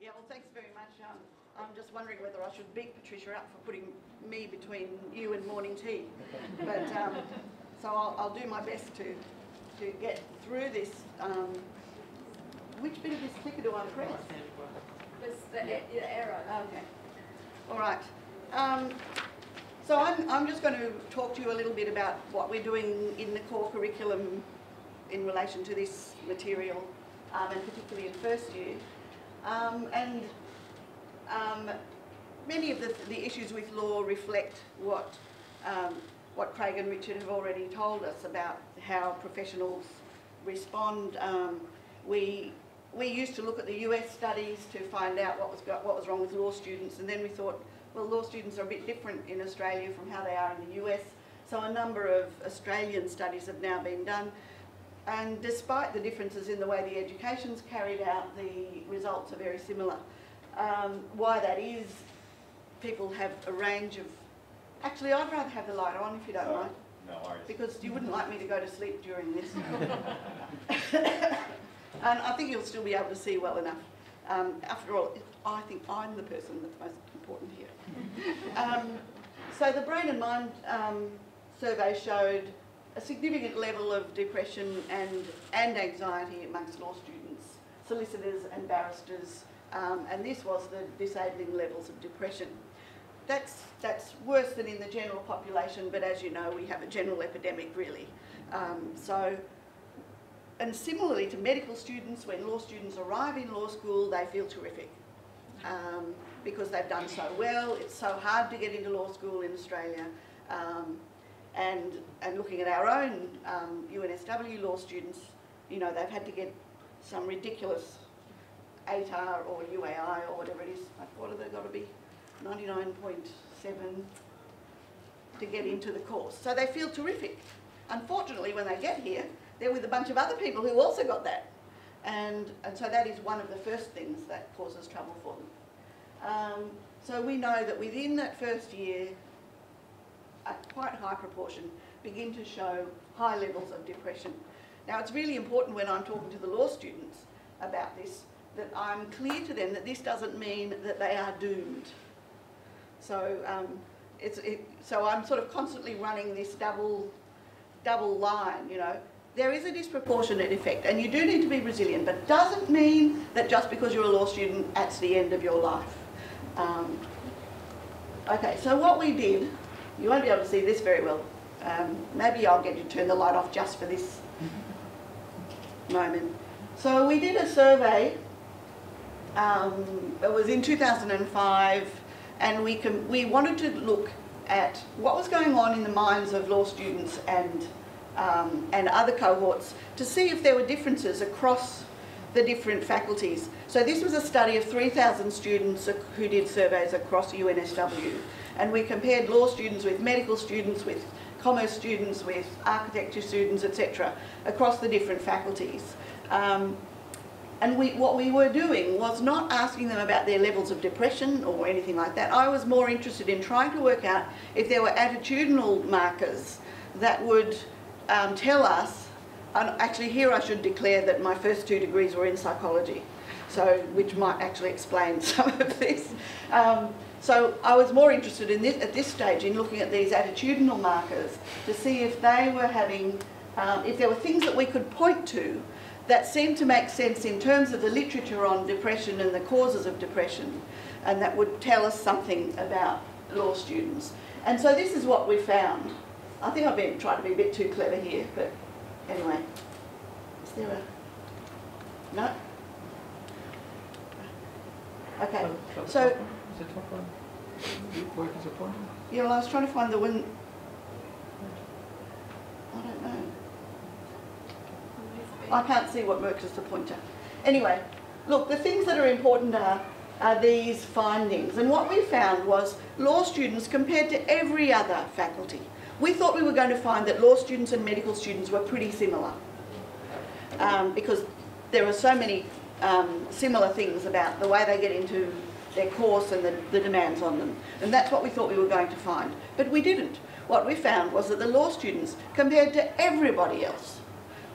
Yeah, well, thanks very much. I'm just wondering whether I should beat Patricia up for putting me between you and morning tea. But so I'll do my best to get through this. Which bit of this clicker do I press? The arrow. Okay. All right. So I'm just going to talk to you a little bit about what we're doing in the core curriculum in relation to this material, and particularly in first year. Many of the issues with law reflect what Craig and Richard have already told us about how professionals respond. We used to look at the US studies to find out what was wrong with law students, and then we thought, well, law students are a bit different in Australia from how they are in the US. So a number of Australian studies have now been done. And despite the differences in the way the education's carried out, the results are very similar. Why that is, people have a range of... Actually, I'd rather have the light on if you don't mind. No worries. Because you wouldn't like me to go to sleep during this. And I think you'll still be able to see well enough. After all, I think I'm the person that's most important here. So the Brain and Mind survey showed a significant level of depression and anxiety amongst law students, solicitors and barristers, and this was the disabling levels of depression. That's worse than in the general population, but as you know, we have a general epidemic really. And similarly to medical students, when law students arrive in law school, they feel terrific because they've done so well. It's so hard to get into law school in Australia. And looking at our own UNSW law students, you know, they've had to get some ridiculous 8R or UAI or whatever it is. What have they got to be? 99.7 to get into the course. So they feel terrific. Unfortunately, when they get here, they're with a bunch of other people who also got that. And so that is one of the first things that causes trouble for them. So we know that within that first year, a quite high proportion begin to show high levels of depression. Now it's really important when I'm talking to the law students about this that I'm clear to them that this doesn't mean that they are doomed. So so I'm sort of constantly running this double line, you know. There is a disproportionate effect and you do need to be resilient, but it doesn't mean that just because you're a law student that's the end of your life. Okay, so what we did, you won't be able to see this very well. Maybe I'll get you to turn the light off just for this moment. So we did a survey, it was in 2005, and we wanted to look at what was going on in the minds of law students and other cohorts to see if there were differences across the different faculties. So this was a study of 3,000 students who did surveys across UNSW. And we compared law students with medical students, with commerce students, with architecture students, etc., across the different faculties. And what we were doing was not asking them about their levels of depression or anything like that. I was more interested in trying to work out if there were attitudinal markers that would tell us, and actually here I should declare that my first 2 degrees were in psychology, so which might actually explain some of this. So I was more interested in this, at this stage, in looking at these attitudinal markers to see if they were having, if there were things that we could point to that seemed to make sense in terms of the literature on depression and the causes of depression, and that would tell us something about law students. And so this is what we found. I think I've been trying to be a bit too clever here, but anyway. Is there a... No? Okay, so... Is the top one? Work as a pointer? Yeah, well, I was trying to find the one... I don't know. I can't see what works as the pointer. Anyway, look, the things that are important are these findings. And what we found was law students compared to every other faculty. We thought we were going to find that law students and medical students were pretty similar because there are so many similar things about the way they get into their course and the demands on them. And that's what we thought we were going to find. But we didn't. What we found was that the law students, compared to everybody else,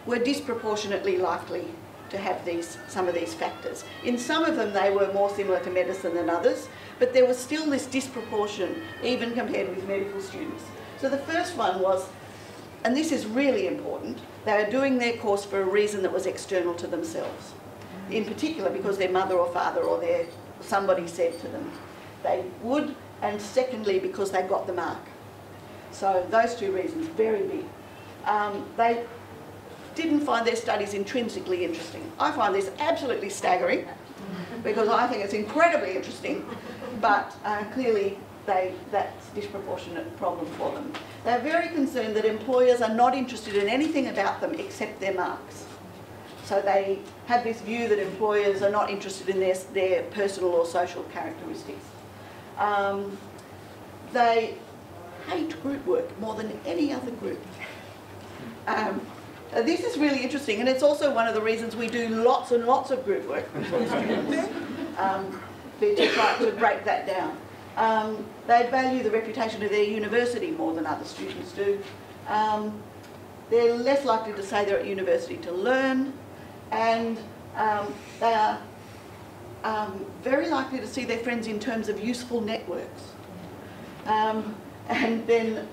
were disproportionately likely to have some of these factors. In some of them they were more similar to medicine than others, but there was still this disproportion even compared with medical students. So the first one was, and this is really important, they were doing their course for a reason that was external to themselves. In particular because their mother or father or somebody said to them they would, and secondly because they got the mark. So those two reasons, very big. They didn't find their studies intrinsically interesting. I find this absolutely staggering because I think it's incredibly interesting, but clearly that's a disproportionate problem for them. They're very concerned that employers are not interested in anything about them except their marks. So they have this view that employers are not interested in their personal or social characteristics. They hate group work more than any other group. This is really interesting, and it's also one of the reasons we do lots and lots of group work with students, to try to break that down. They value the reputation of their university more than other students do. They're less likely to say they're at university to learn, and they are very likely to see their friends in terms of useful networks. And then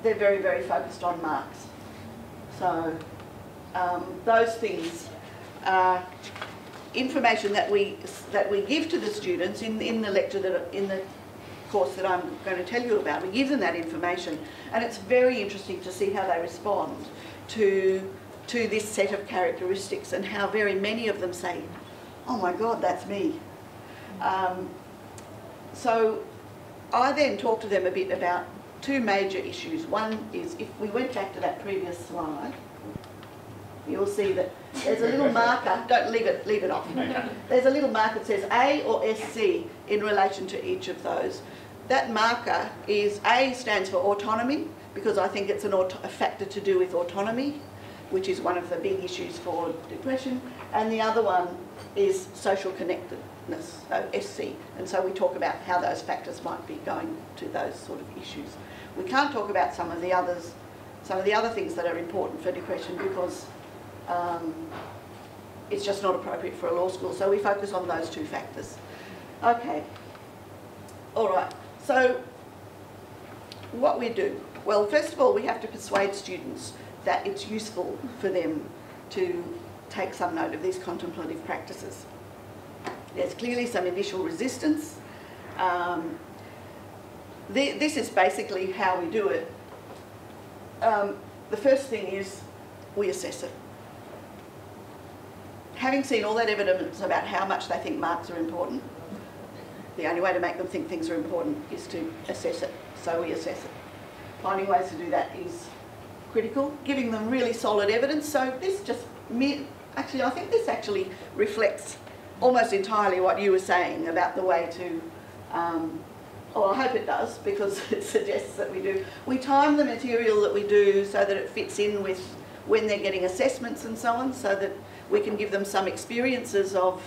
they're very, very focused on marks. So those things are information that we give to the students in the lecture, in the course that I'm going to tell you about. We give them that information, and it's very interesting to see how they respond to this set of characteristics and how very many of them say, oh my God, that's me. So I then talk to them a bit about two major issues. One is, if we went back to that previous slide, you'll see that there's a little marker, don't leave it off. There's a little marker that says A or SC in relation to each of those. That marker is, A stands for autonomy, because I think it's a factor to do with autonomy, which is one of the big issues for depression, and the other one is social connectedness, SC, and so we talk about how those factors might be going to those sort of issues. We can't talk about some of the other things that are important for depression because it's just not appropriate for a law school, so we focus on those two factors. Okay, all right, so what we do? Well, first of all, we have to persuade students that it's useful for them to take some note of these contemplative practices. There's clearly some initial resistance. This is basically how we do it. The first thing is we assess it. Having seen all that evidence about how much they think marks are important, the only way to make them think things are important is to assess it. So we assess it. Finding ways to do that is critical, giving them really solid evidence. So this actually, I think this actually reflects almost entirely what you were saying about the way to, well, I hope it does, because it suggests that we do. We time the material that we do so that it fits in with when they're getting assessments and so on, so that we can give them some experiences of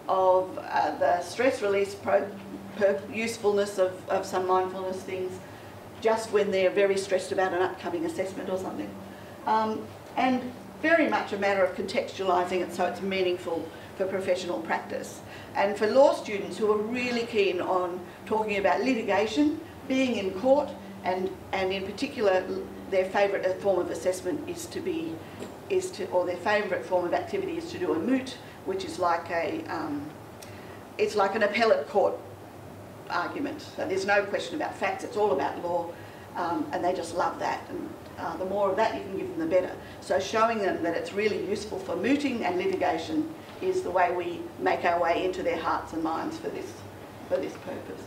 the stress release usefulness of some mindfulness things, just when they're very stressed about an upcoming assessment or something. And very much a matter of contextualising it so it's meaningful for professional practice. And for law students who are really keen on talking about litigation, being in court, and in particular their favourite form of assessment or their favourite form of activity is to do a moot, which is like it's like an appellate court argument. So there's no question about facts, it's all about law, and they just love that. And the more of that you can give them, the better. So showing them that it's really useful for mooting and litigation is the way we make our way into their hearts and minds for this purpose.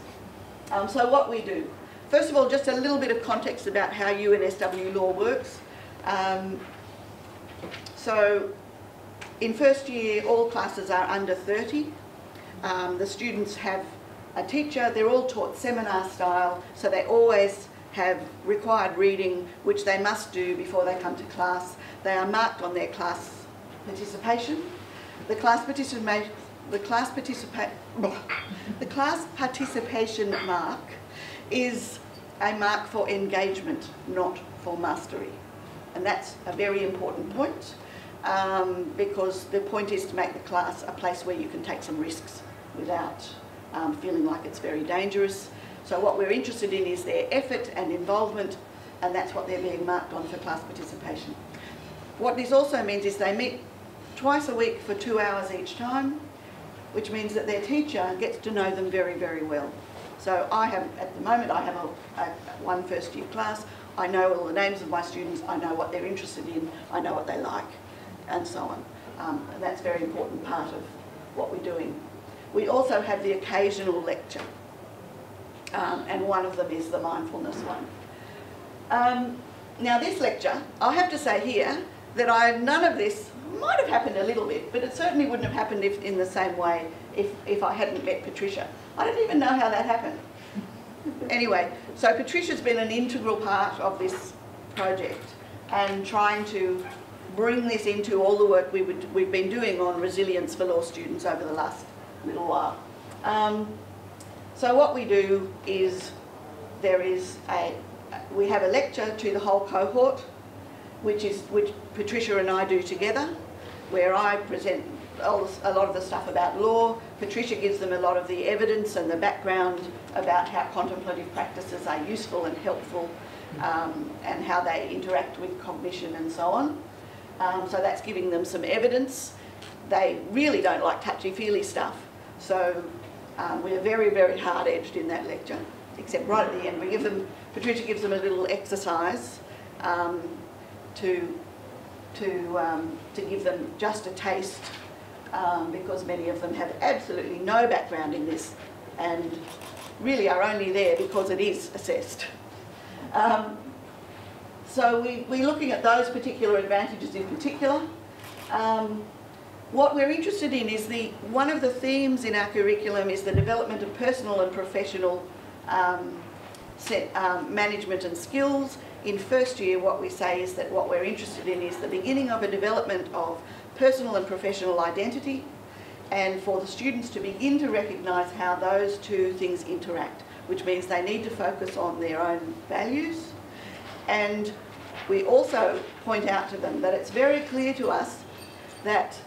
So what we do. First of all, just a little bit of context about how UNSW law works. So in first year, all classes are under 30. The students have a teacher. They're all taught seminar style, so they always have required reading, which they must do before they come to class. They are marked on their class participation. The class participation mark is a mark for engagement, not for mastery. And that's a very important point. because the point is to make the class a place where you can take some risks without feeling like it's very dangerous. So what we're interested in is their effort and involvement, and that's what they're being marked on for class participation. What this also means is they meet twice a week for 2 hours each time, which means that their teacher gets to know them very, very well. So I have, at the moment, I have one first year class. I know all the names of my students, I know what they're interested in, I know what they like, and so on. And that's a very important part of what we're doing. We also have the occasional lecture, and one of them is the mindfulness one. Now this lecture, I have to say here that none of this might have happened a little bit, but it certainly wouldn't have happened in the same way if I hadn't met Patricia. I don't even know how that happened. Anyway, so Patricia's been an integral part of this project and trying to bring this into all the work we've been doing on resilience for law students over the last little while. So what we do is we have a lecture to the whole cohort, which Patricia and I do together, where I present a lot of the stuff about law. Patricia gives them a lot of the evidence and the background about how contemplative practices are useful and helpful, and how they interact with cognition and so on. So that's giving them some evidence. They really don't like touchy-feely stuff, so we're very, very hard-edged in that lecture, except right at the end. Patricia gives them a little exercise to give them just a taste, because many of them have absolutely no background in this and really are only there because it is assessed. So we're looking at those particular advantages in particular. What we're interested in is one of the themes in our curriculum is the development of personal and professional management and skills. In first year, what we say is that what we're interested in is the beginning of a development of personal and professional identity, and for the students to begin to recognise how those two things interact, which means they need to focus on their own values. And we also point out to them that it's very clear to us that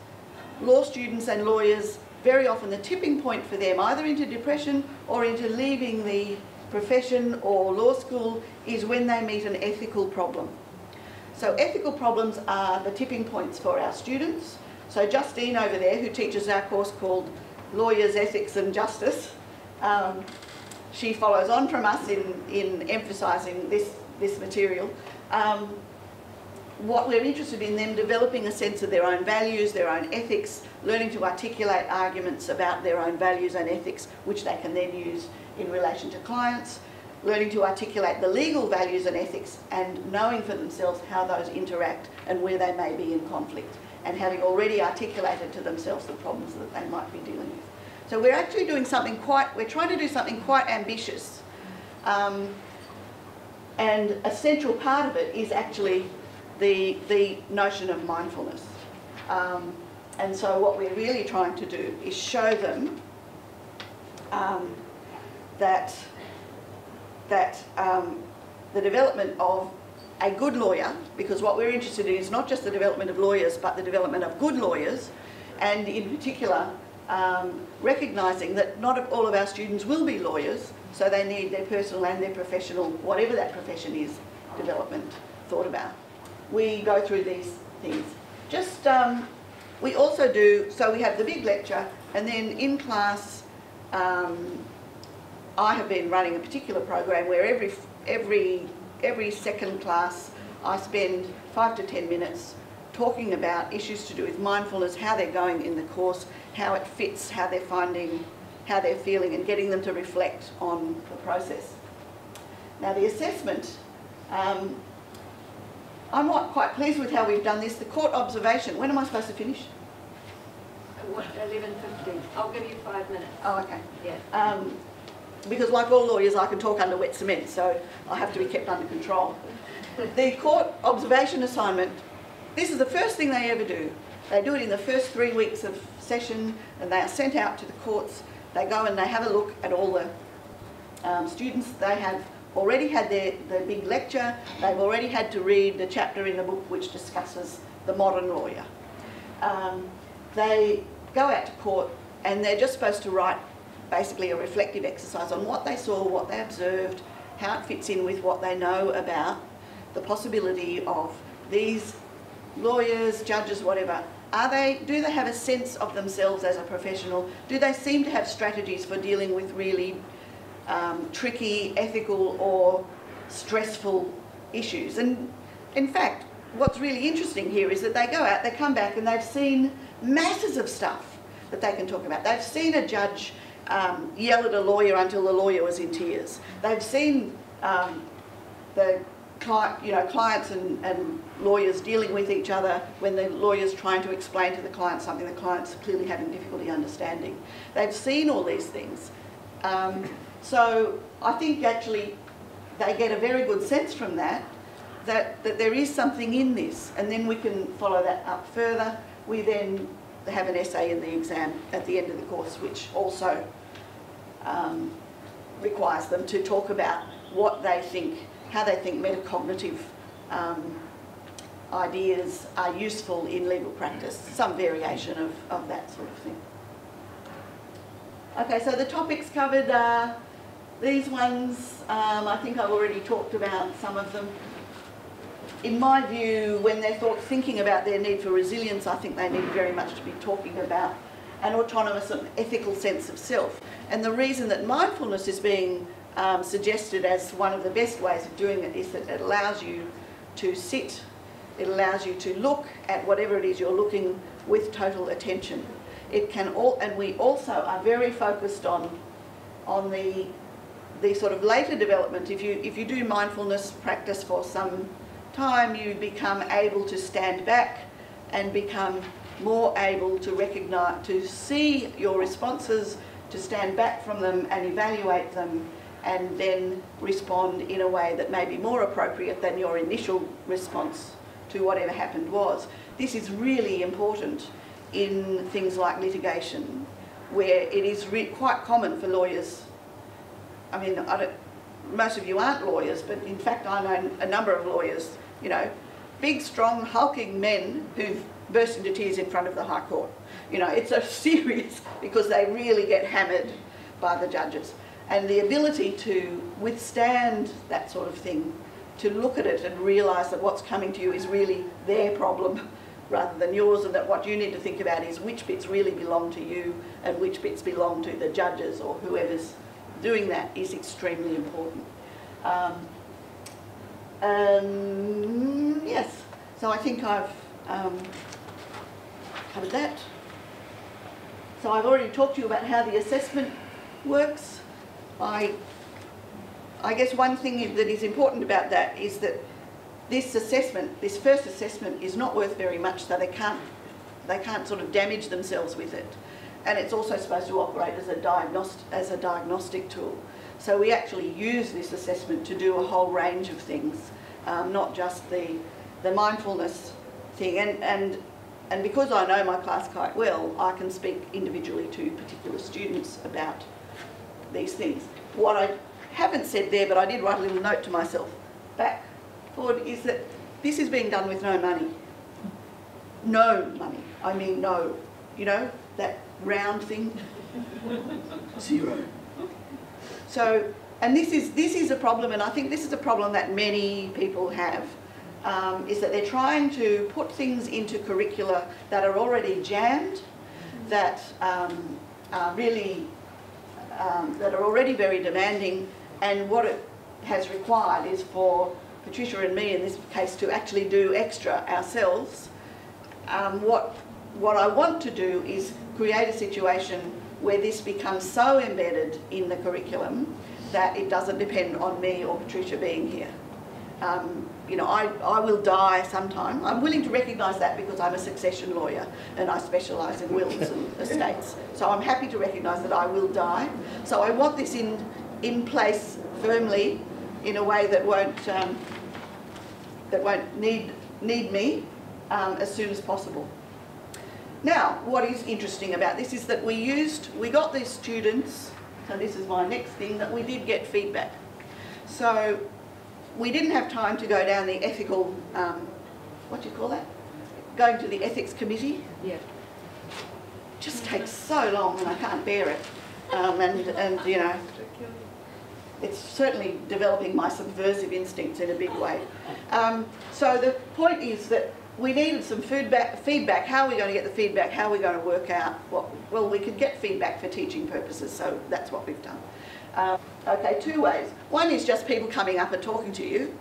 law students and lawyers, very often the tipping point for them, either into depression or into leaving the profession or law school, is when they meet an ethical problem. So ethical problems are the tipping points for our students. So Justine over there, who teaches our course called Lawyers, Ethics and Justice, she follows on from us in emphasising this material. What we're interested in them developing a sense of their own values, their own ethics, learning to articulate arguments about their own values and ethics, which they can then use in relation to clients, learning to articulate the legal values and ethics, and knowing for themselves how those interact and where they may be in conflict, and having already articulated to themselves the problems that they might be dealing with. So we're actually doing something we're trying to do something quite ambitious. And a central part of it is actually the notion of mindfulness. And so what we're really trying to do is show them that the development of a good lawyer, because what we're interested in is not just the development of lawyers, but the development of good lawyers, and in particular recognising that not all of our students will be lawyers, so they need their personal and their professional, whatever that profession is, development thought about. We go through these things. We also do, so we have the big lecture, and then in class, I have been running a particular program where every second class I spend 5 to 10 minutes talking about issues to do with mindfulness, how they're going in the course, how it fits, how they're finding, how they're feeling, and getting them to reflect on the process. Now the assessment, I'm not quite pleased with how we've done this. The court observation, when am I supposed to finish? 11:15. I'll give you 5 minutes. Oh, okay. Yeah. Because like all lawyers, I can talk under wet cement, so I have to be kept under control. The court observation assignment, this is the first thing they ever do. They do it in the first 3 weeks of session, and they are sent out to the courts. They go and they have a look at all the students. They have already had their big lecture. They've already had to read the chapter in the book which discusses the modern lawyer. they go out to court and they're just supposed to write basically a reflective exercise on what they saw, what they observed, how it fits in with what they know about the possibility of these lawyers, judges, whatever. Do they have a sense of themselves as a professional? Do they seem to have strategies for dealing with really tricky, ethical or stressful issues? And in fact, what's really interesting here is that they go out, they come back and they've seen masses of stuff that they can talk about. They've seen a judge yell at a lawyer until the lawyer was in tears. They've seen the clients and lawyers dealing with each other when the lawyer's trying to explain to the client something the client's clearly having difficulty understanding. They've seen all these things. So I think actually they get a very good sense from that there is something in this, and then we can follow that up further. We then have an essay in the exam at the end of the course, which also requires them to talk about what they think, how they think metacognitive ideas are useful in legal practice, some variation of that sort of thing. Okay, so the topics covered are these ones. I think I've already talked about some of them. In my view, when they're thinking about their need for resilience, I think they need very much to be talking about an autonomous and ethical sense of self. And the reason that mindfulness is being suggested as one of the best ways of doing it is that it allows you to sit, it allows you to look at whatever it is you're looking with total attention. It can and we also are very focused on the sort of later development. If you do mindfulness practice for some time, you become able to stand back and become more able to recognise, to see your responses, to stand back from them and evaluate them, and then respond in a way that may be more appropriate than your initial response to whatever happened was. This is really important in things like litigation, where it is quite common for lawyers. I mean, most of you aren't lawyers, but in fact I know a number of lawyers, you know, big, strong, hulking men who've burst into tears in front of the High Court. You know, it's so serious because they really get hammered by the judges. And the ability to withstand that sort of thing, to look at it and realise that what's coming to you is really their problem rather than yours, and that what you need to think about is which bits really belong to you and which bits belong to the judges or whoever's doing that is extremely important. Yes, so I think I've covered that. So I've already talked to you about how the assessment works. I guess one thing that is important about that is that this assessment, this first assessment, is not worth very much, so they can't sort of damage themselves with it. And it's also supposed to operate as a diagnostic tool. So we actually use this assessment to do a whole range of things, not just the mindfulness thing. And because I know my class quite well, I can speak individually to particular students about these things. What I haven't said there, but I did write a little note to myself back forward, is that this is being done with no money. No money. I mean no. You know, that round thing? Zero. So, and this is a problem, and I think this is a problem that many people have, is that they're trying to put things into curricula that are already jammed, that are already very demanding, and what it has required is for Patricia and me in this case to actually do extra ourselves. What I want to do is create a situation where this becomes so embedded in the curriculum that it doesn't depend on me or Patricia being here. You know, I will die sometime. I'm willing to recognise that because I'm a succession lawyer and I specialise in wills and estates. So I'm happy to recognise that I will die. So I want this in place firmly in a way that won't need me as soon as possible. Now, what is interesting about this is that we got these students, so this is my next thing, that we did get feedback. So we didn't have time to go down the ethical, what do you call that? going to the ethics committee. Yeah. Just takes so long and I can't bear it. And you know, it's certainly developing my subversive instincts in a big way. So the point is that we needed some feedback. How are we going to get the feedback? How are we going to work out what? Well, we could get feedback for teaching purposes, so that's what we've done. Okay, 2 ways. One is just people coming up and talking to you.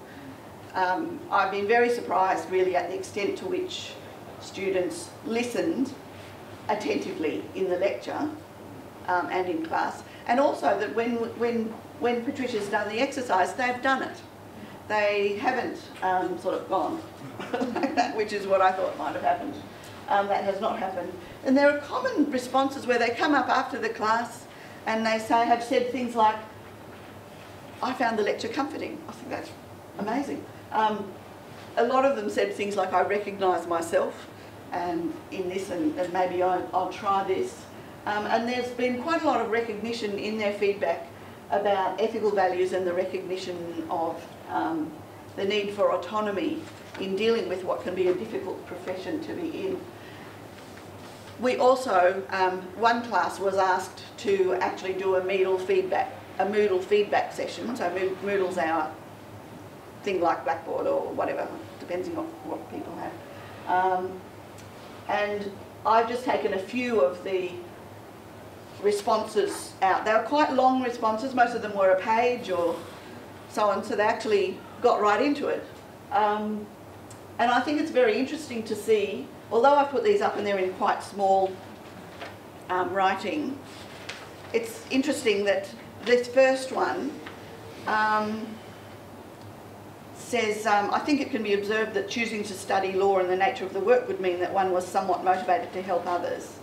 I've been very surprised really at the extent to which students listened attentively in the lecture and in class, and also that when Patricia's done the exercise, they've done it. They haven't sort of gone, which is what I thought might have happened. That has not happened. And there are common responses where they come up after the class and they have said things like, I found the lecture comforting. I think that's amazing. A lot of them said things like, I recognise myself and in this, and maybe I'll try this. And there's been quite a lot of recognition in their feedback about ethical values and the recognition of the need for autonomy in dealing with what can be a difficult profession to be in. We also, one class was asked to actually do a Moodle feedback session. So Moodle's our thing like Blackboard or whatever, depends on what people have. And I've just taken a few of the responses out. They were quite long responses, most of them were a page or so on, so they actually got right into it. And I think it's very interesting to see, although I've put these up and they're in quite small writing, it's interesting that this first one says, I think it can be observed that choosing to study law and the nature of the work would mean that one was somewhat motivated to help others.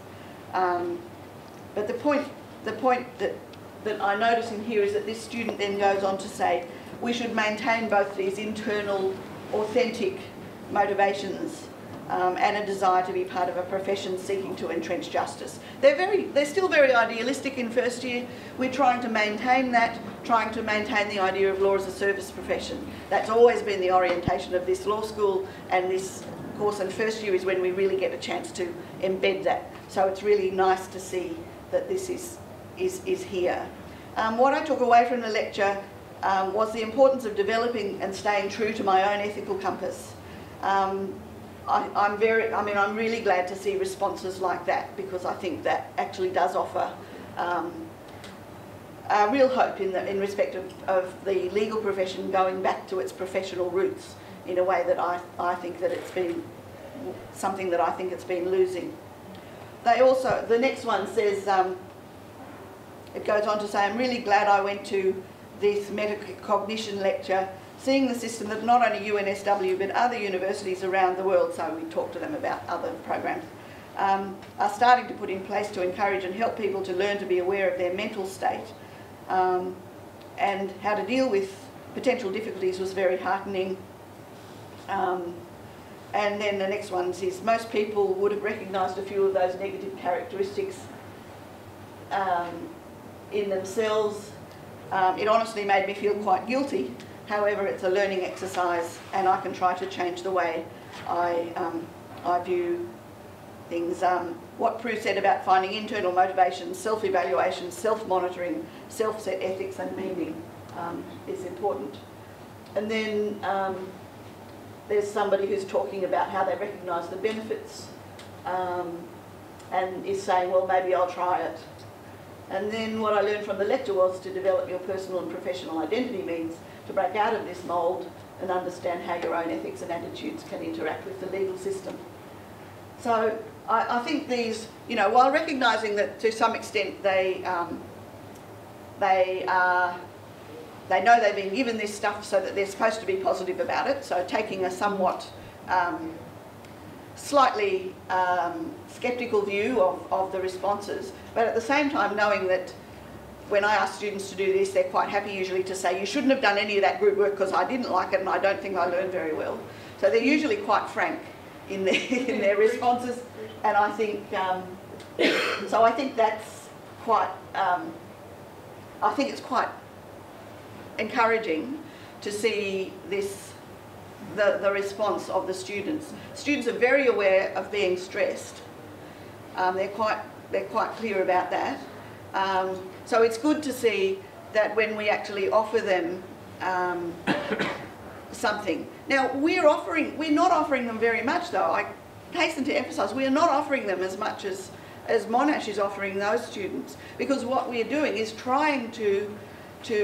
But the point that I notice in here is that this student then goes on to say, we should maintain both these internal, authentic motivations and a desire to be part of a profession seeking to entrench justice. They're still very idealistic in first year. We're trying to maintain that, trying to maintain the idea of law as a service profession. That's always been the orientation of this law school, and this course in first year is when we really get a chance to embed that. So it's really nice to see that this is here. What I took away from the lecture was the importance of developing and staying true to my own ethical compass. I'm really glad to see responses like that, because I think that actually does offer real hope in respect of the legal profession going back to its professional roots in a way that I think that it's been something that I think it's been losing. They also, the next one says, it goes on to say, I'm really glad I went to this metacognition lecture, seeing the system that not only UNSW but other universities around the world, so we talked to them about other programs, are starting to put in place to encourage and help people to learn to be aware of their mental state, and how to deal with potential difficulties was very heartening. And then the next one is, most people would have recognised a few of those negative characteristics in themselves. It honestly made me feel quite guilty. However, it's a learning exercise, and I can try to change the way I view things. What Prue said about finding internal motivation, self-evaluation, self-monitoring, self-set ethics and meaning is important. And then there's somebody who's talking about how they recognise the benefits and is saying, well, maybe I'll try it. And then what I learned from the lecture was to develop your personal and professional identity means to break out of this mould and understand how your own ethics and attitudes can interact with the legal system. So I think these, you know, while recognising that to some extent they know they've been given this stuff so that they're supposed to be positive about it, so taking a somewhat slightly sceptical view of the responses, but at the same time knowing that when I ask students to do this, they're quite happy usually to say, you shouldn't have done any of that group work because I didn't like it and I don't think I learned very well. So they're usually quite frank in their responses, and I think, so I think that's quite, I think it's quite encouraging to see this the response of the students. Students are very aware of being stressed. They're quite clear about that. So it's good to see that when we actually offer them something. Now we're not offering them very much though. I hasten to emphasise we are not offering them as much as Monash is offering those students, because what we're doing is trying to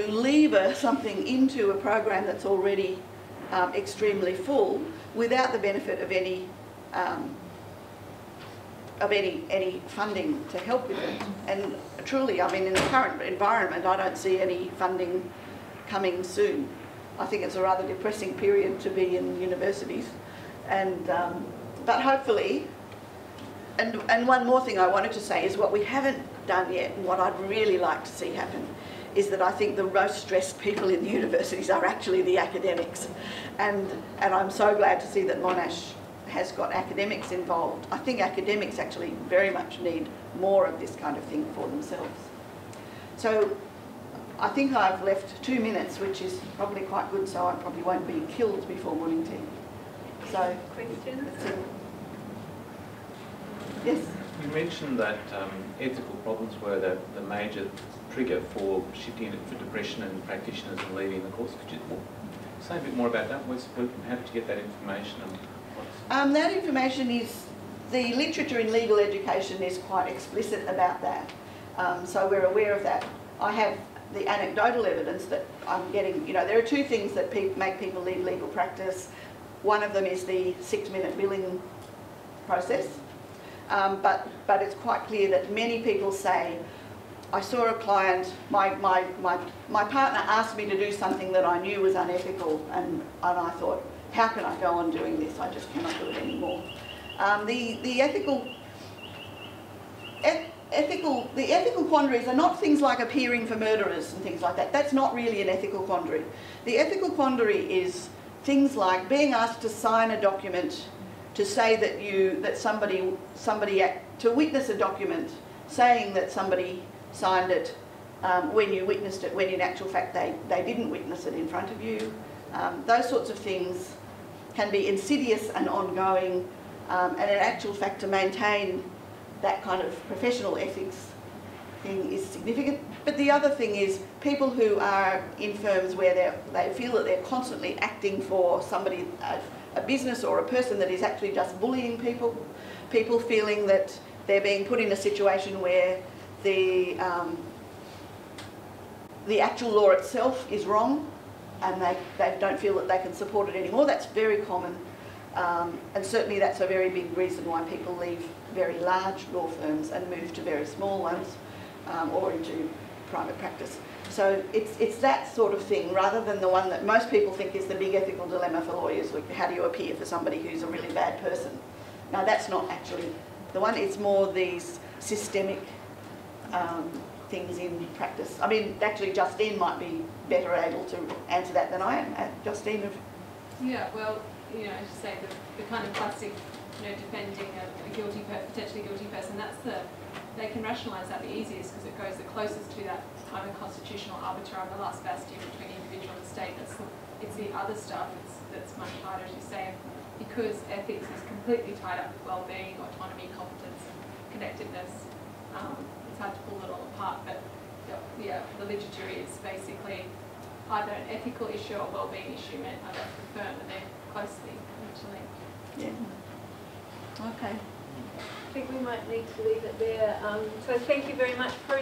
lever something into a program that's already extremely full without the benefit of any funding to help with it. And truly, I mean, in the current environment, I don't see any funding coming soon. I think it's a rather depressing period to be in universities, and but hopefully. And one more thing I wanted to say is what we haven't done yet, and what I'd really like to see happen, is that I think the most stressed people in the universities are actually the academics, and I'm so glad to see that Monash has got academics involved. I think academics actually very much need more of this kind of thing for themselves. So I think I've left 2 minutes, which is probably quite good, so I probably won't be killed before morning tea. So, questions? Yes? You mentioned that ethical problems were the major trigger for shifting it for depression and practitioners and leaving the course. Could you say a bit more about that? How did you get that information? And that information is, the literature in legal education is quite explicit about that. So we're aware of that. I have the anecdotal evidence that I'm getting. You know, there are two things that make people leave legal practice. One of them is the 6-minute billing process. But it's quite clear that many people say, I saw a client, my partner asked me to do something that I knew was unethical, and I thought, how can I go on doing this? I just cannot do it anymore. The ethical quandaries are not things like appearing for murderers and things like that. That's not really an ethical quandary. The ethical quandary is things like being asked to sign a document to say that to witness a document saying that somebody signed it when you witnessed it, when in actual fact they didn't witness it in front of you. Those sorts of things can be insidious and ongoing, and in actual fact to maintain that kind of professional ethics thing is significant. But the other thing is people who are in firms where they feel that they're constantly acting for somebody, a business or a person that is actually just bullying people, people feeling that they're being put in a situation where the actual law itself is wrong, and they don't feel that they can support it anymore. That's very common, and certainly that's a very big reason why people leave very large law firms and move to very small ones or into private practice. So it's that sort of thing, rather than the one that most people think is the big ethical dilemma for lawyers, like how do you appear for somebody who's a really bad person? No, that's not actually the one. It's more these systemic things in practice. I mean, actually Justine might be better able to answer that than I am. Justine? Yeah, well, you know, as you say, the kind of classic, you know, defending a potentially guilty person, they can rationalise that the easiest because it goes the closest to that kind of constitutional arbiter on the last bastion between individual and state. It's the other stuff that's much harder, as you say, because ethics is completely tied up with well-being, autonomy, competence, connectedness. It's hard to pull it all apart, but yeah, the literature is basically either an ethical issue or well-being issue meant by the firm, and they're closely interlinked. Yeah. Okay. I think we might need to leave it there. So thank you very much, Prue.